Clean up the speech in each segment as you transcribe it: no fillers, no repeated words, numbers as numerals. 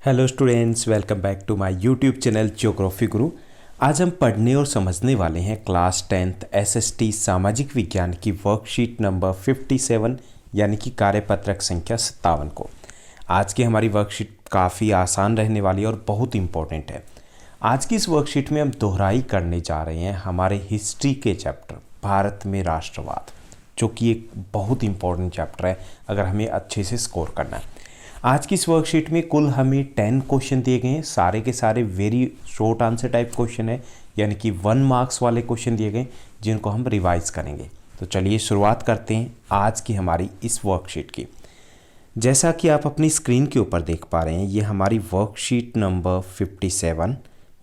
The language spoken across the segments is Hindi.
Hello students, welcome back to my YouTube channel Geography Guru. आज हम पढ़ने और समझने वाले हैं क्लास 10th एसएसटी सामाजिक विज्ञान की वर्कशीट नंबर 57 यानी कि कार्यपत्रक संख्या 57 को। आज की हमारी वर्कशीट काफ़ी आसान रहने वाली है और बहुत इंपॉर्टेंट है। आज की इस वर्कशीट में हम दोहराई करने जा रहे हैं हमारे हिस्ट्री के चैप्टर भारत में राष्ट्रवाद, जो कि एक बहुत इंपॉर्टेंट चैप्टर है अगर हमें अच्छे से स्कोर करना है। आज की इस वर्कशीट में कुल हमें 10 क्वेश्चन दिए गए हैं। सारे के सारे very short answer type question है, यानी कि 1 मार्क्स वाले क्वेश्चन दिए गए जिनको हम रिवाइज करेंगे। तो चलिए शुरुआत करते हैं आज की हमारी इस वर्कशीट की। जैसा कि आप अपनी स्क्रीन के ऊपर देख पा रहे हैं, ये हमारी वर्कशीट नंबर 57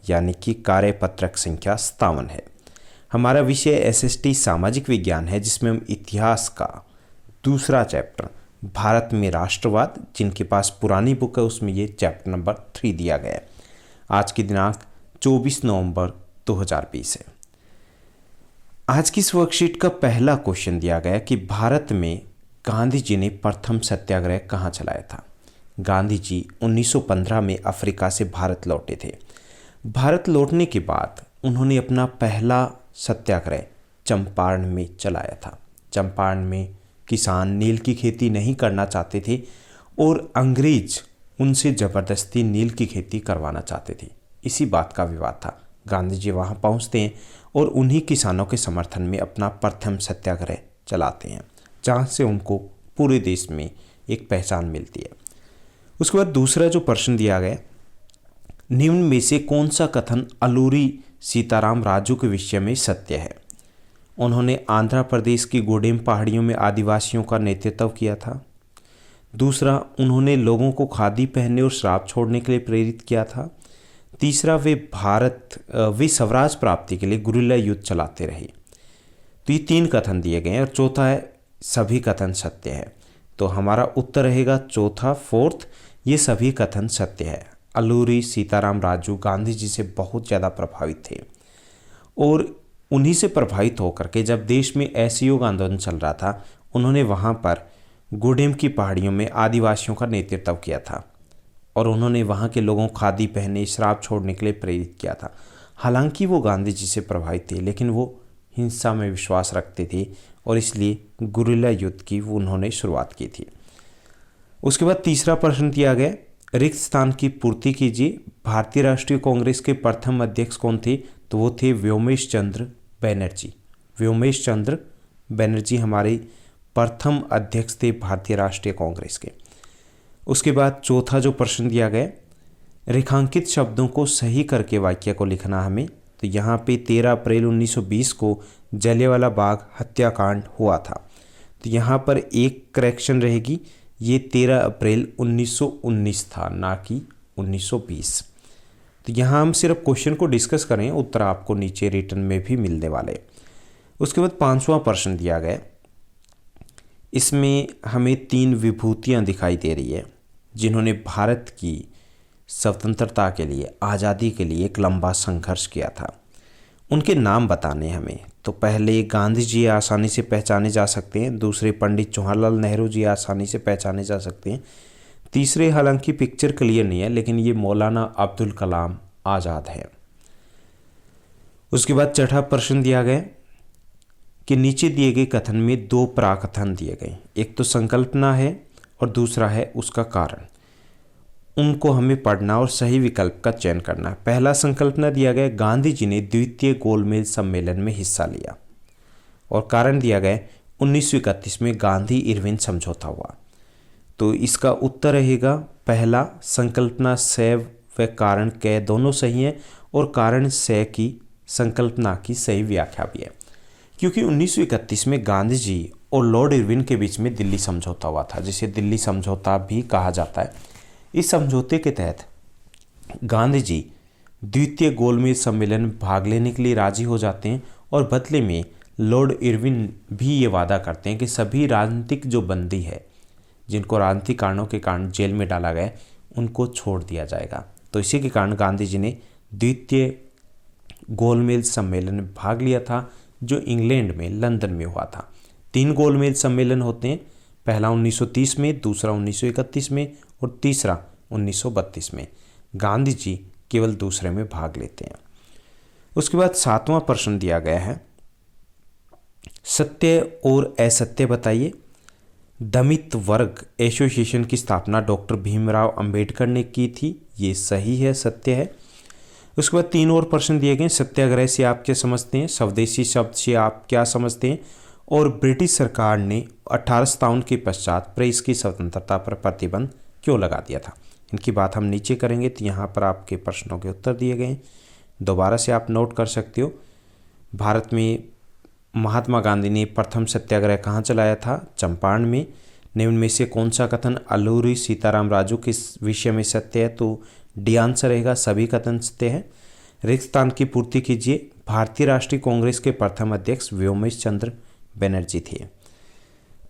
यानी कि कार्यपत्रक संख्या 57 है। हमारा विषय एसएसटी सामाजिक विज्ञान है, जिसमें हम इतिहास का दूसरा चैप्टर भारत में राष्ट्रवाद, जिनके पास पुरानी बुक है उसमें ये चैप्टर नंबर 3 दिया गया है। आज की दिनांक 24 नवंबर 2020 है। आज की इस वर्कशीट का पहला क्वेश्चन दिया गया कि भारत में गांधी जी ने प्रथम सत्याग्रह कहाँ चलाया था। गांधी जी 1915 में अफ्रीका से भारत लौटे थे। भारत लौटने के बाद उन्होंने अपना पहला सत्याग्रह चंपारण में चलाया था। चंपारण में किसान नील की खेती नहीं करना चाहते थे और अंग्रेज उनसे ज़बरदस्ती नील की खेती करवाना चाहते थे। इसी बात का विवाद था। गांधी जी वहाँ पहुँचते हैं और उन्हीं किसानों के समर्थन में अपना प्रथम सत्याग्रह चलाते हैं, जहाँ से उनको पूरे देश में एक पहचान मिलती है। उसके बाद दूसरा जो प्रश्न दिया गया, निम्न में से कौन सा कथन अलूरी सीताराम राजू के विषय में सत्य है। उन्होंने आंध्र प्रदेश की गोडेम पहाड़ियों में आदिवासियों का नेतृत्व किया था। दूसरा, उन्होंने लोगों को खादी पहनने और शराब छोड़ने के लिए प्रेरित किया था। तीसरा, वे स्वराज प्राप्ति के लिए गुरिल्ला युद्ध चलाते रहे। तो ये 3 कथन दिए गए हैं और चौथा है सभी कथन सत्य है। तो हमारा उत्तर रहेगा चौथा, फोर्थ, ये सभी कथन सत्य है। अलूरी सीताराम राजू गांधी जी से बहुत ज़्यादा प्रभावित थे और उन्हीं से प्रभावित होकर के जब देश में असहयोग आंदोलन चल रहा था, उन्होंने वहाँ पर गोडेम की पहाड़ियों में आदिवासियों का नेतृत्व किया था और उन्होंने वहाँ के लोगों को खादी पहनने, शराब छोड़ने के लिए प्रेरित किया था। हालांकि वो गांधी जी से प्रभावित थे, लेकिन वो हिंसा में विश्वास रखते थे और इसलिए गुरिल्ला युद्ध की उन्होंने शुरुआत की थी। उसके बाद तीसरा प्रश्न दिया गया, रिक्त स्थान की पूर्ति कीजिए। भारतीय राष्ट्रीय कांग्रेस के प्रथम अध्यक्ष कौन थे। तो वो थे व्योमेश चंद्र बनर्जी। व्योमेश चंद्र बनर्जी हमारे प्रथम अध्यक्ष थे भारतीय राष्ट्रीय कांग्रेस के। उसके बाद चौथा जो प्रश्न दिया गया, रेखांकित शब्दों को सही करके वाक्य को लिखना हमें। तो यहाँ पे 13 अप्रैल 1920 को जलियांवाला बाग हत्याकांड हुआ था। तो यहाँ पर एक करेक्शन रहेगी, ये 13 अप्रैल 1919 था, ना कि 1920। तो यहाँ हम सिर्फ क्वेश्चन को डिस्कस करें, उत्तर आपको नीचे रिटर्न में भी मिलने वाले। उसके बाद 5वां प्रश्न दिया गया, इसमें हमें 3 विभूतियाँ दिखाई दे रही है जिन्होंने भारत की स्वतंत्रता के लिए, आज़ादी के लिए एक लंबा संघर्ष किया था। उनके नाम बताने हमें। तो पहले गांधी जी आसानी से पहचाने जा सकते हैं। दूसरे, पंडित जवाहरलाल नेहरू जी आसानी से पहचाने जा सकते हैं। तीसरे, हालांकि पिक्चर क्लियर नहीं है, लेकिन ये मौलाना अब्दुल कलाम आज़ाद है। उसके बाद छठा प्रश्न दिया गया कि नीचे दिए गए कथन में 2 प्राकथन दिए गए। एक तो संकल्पना है और दूसरा है उसका कारण। उनको हमें पढ़ना और सही विकल्प का चयन करना है। पहला संकल्पना दिया गया, गांधी जी ने द्वितीय गोलमेज सम्मेलन में हिस्सा लिया। और कारण दिया गया 1931 में गांधी इरविन समझौता हुआ। तो इसका उत्तर रहेगा पहला, संकल्पना से व कारण के दोनों सही हैं और कारण से की संकल्पना की सही व्याख्या भी है, क्योंकि 1931 में गांधी जी और लॉर्ड इरविन के बीच में दिल्ली समझौता हुआ था, जिसे दिल्ली समझौता भी कहा जाता है। इस समझौते के तहत गांधी जी द्वितीय गोलमेज सम्मेलन में भाग लेने के लिए राजी हो जाते हैं और बदले में लॉर्ड इरविन भी ये वादा करते हैं कि सभी राजनीतिक जो बंदी है, जिनको राजनीतिक कारणों के कारण जेल में डाला गया, उनको छोड़ दिया जाएगा। तो इसी के कारण गांधी जी ने द्वितीय गोलमेज सम्मेलन में भाग लिया था, जो इंग्लैंड में लंदन में हुआ था। 3 गोलमेज सम्मेलन होते हैं, पहला 1930 में, दूसरा 1931 में और तीसरा 1932 में। गांधी जी केवल दूसरे में भाग लेते हैं। उसके बाद 7वां प्रश्न दिया गया है, सत्य और असत्य बताइए। दलित वर्ग एसोसिएशन की स्थापना डॉक्टर भीमराव अंबेडकर ने की थी, ये सही है, सत्य है। उसके बाद 3 और प्रश्न दिए गए, सत्याग्रह से आप क्या समझते हैं, स्वदेशी शब्द से आप क्या समझते हैं, और ब्रिटिश सरकार ने 1857 के पश्चात प्रेस की स्वतंत्रता पर प्रतिबंध क्यों लगा दिया था। इनकी बात हम नीचे करेंगे, तो यहाँ पर आपके प्रश्नों के उत्तर दिए गए हैं, दोबारा से आप नोट कर सकते हो। भारत में महात्मा गांधी ने प्रथम सत्याग्रह कहाँ चलाया था, चंपारण में। निम्न में से कौन सा कथन अल्लूरी सीताराम राजू के विषय में सत्य है, तो डी आंसर रहेगा, सभी कथन सत्य है। रिक्त स्थान की पूर्ति कीजिए। भारतीय राष्ट्रीय कांग्रेस के प्रथम अध्यक्ष व्योमेश चंद्र बनर्जी थे।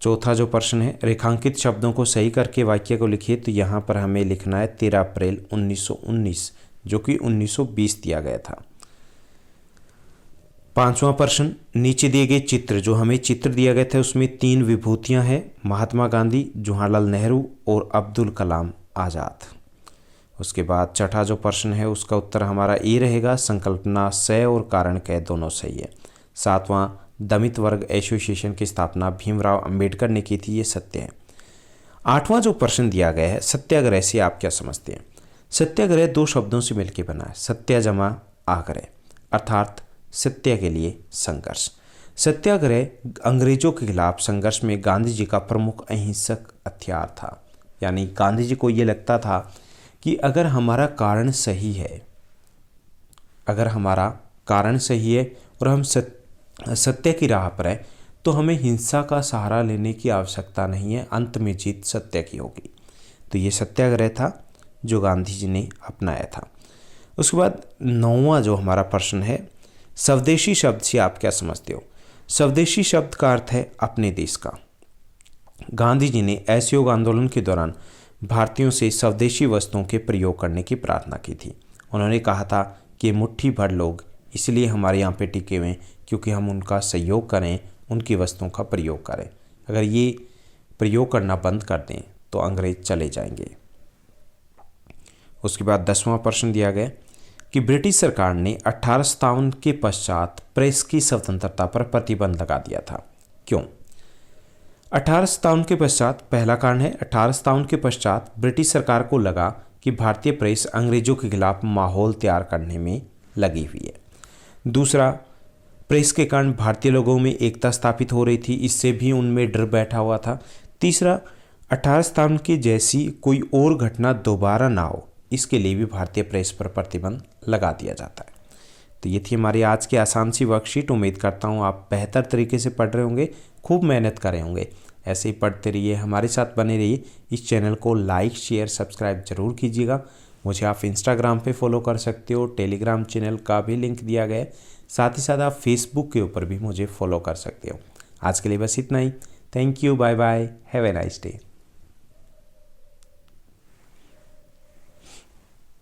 चौथा जो प्रश्न है, रेखांकित शब्दों को सही करके वाक्य को लिखिए, तो यहाँ पर हमें लिखना है 13 अप्रैल 1919, जो कि 1920 दिया गया था। 5वां प्रश्न, नीचे दिए गए चित्र, जो हमें चित्र दिया गया था उसमें 3 विभूतियां हैं, महात्मा गांधी, जवाहरलाल नेहरू और अब्दुल कलाम आज़ाद। उसके बाद छठा जो प्रश्न है उसका उत्तर हमारा ए रहेगा, संकल्पना स और कारण क दोनों सही है। 7वां, दलित वर्ग एसोसिएशन की स्थापना भीमराव अंबेडकर ने की थी, ये सत्य है। 8वां जो प्रश्न दिया गया है, सत्याग्रह से आप क्या समझते हैं। सत्याग्रह 2 शब्दों से मिलकर बना है, सत्य जमा आग्रह, अर्थात सत्य के लिए संघर्ष। सत्याग्रह अंग्रेजों के खिलाफ संघर्ष में गांधी जी का प्रमुख अहिंसक हथियार था। यानी गांधी जी को ये लगता था कि अगर हमारा कारण सही है, अगर हमारा कारण सही है और हम सत्य की राह पर है, तो हमें हिंसा का सहारा लेने की आवश्यकता नहीं है, अंत में जीत सत्य की होगी। तो ये सत्याग्रह था जो गांधी जी ने अपनाया था। उसके बाद 9वां जो हमारा प्रश्न है, स्वदेशी शब्द से आप क्या समझते हो। स्वदेशी शब्द का अर्थ है अपने देश का। गांधी जी ने असहयोग आंदोलन के दौरान भारतीयों से स्वदेशी वस्तुओं के प्रयोग करने की प्रार्थना की थी। उन्होंने कहा था कि मुट्ठी भर लोग इसलिए हमारे यहाँ पे टिके हुए हैं क्योंकि हम उनका सहयोग करें, उनकी वस्तुओं का प्रयोग करें। अगर ये प्रयोग करना बंद कर दें तो अंग्रेज चले जाएंगे। उसके बाद 10वां प्रश्न दिया गया कि ब्रिटिश सरकार ने 1857 के पश्चात प्रेस की स्वतंत्रता पर प्रतिबंध लगा दिया था, क्यों। 1857 के पश्चात, पहला कारण है 1857 के पश्चात ब्रिटिश सरकार को लगा कि भारतीय प्रेस अंग्रेजों के खिलाफ माहौल तैयार करने में लगी हुई है। दूसरा, प्रेस के कारण भारतीय लोगों में एकता स्थापित हो रही थी, इससे भी उनमें डर बैठा हुआ था। तीसरा, 1857 की जैसी कोई और घटना दोबारा ना हो, इसके लिए भी भारतीय प्रेस पर प्रतिबंध लगा दिया जाता है। तो ये थी हमारी आज की आसान सी वर्कशीट। उम्मीद करता हूँ आप बेहतर तरीके से पढ़ रहे होंगे, खूब मेहनत कर रहे होंगे। ऐसे ही पढ़ते रहिए, हमारे साथ बने रहिए। इस चैनल को लाइक, शेयर, सब्सक्राइब जरूर कीजिएगा। मुझे आप इंस्टाग्राम पे फॉलो कर सकते हो, टेलीग्राम चैनल का भी लिंक दिया गया है। साथ ही साथ आप फेसबुक के ऊपर भी मुझे फॉलो कर सकते हो। आज के लिए बस इतना ही। Thank you, bye bye, have a nice day.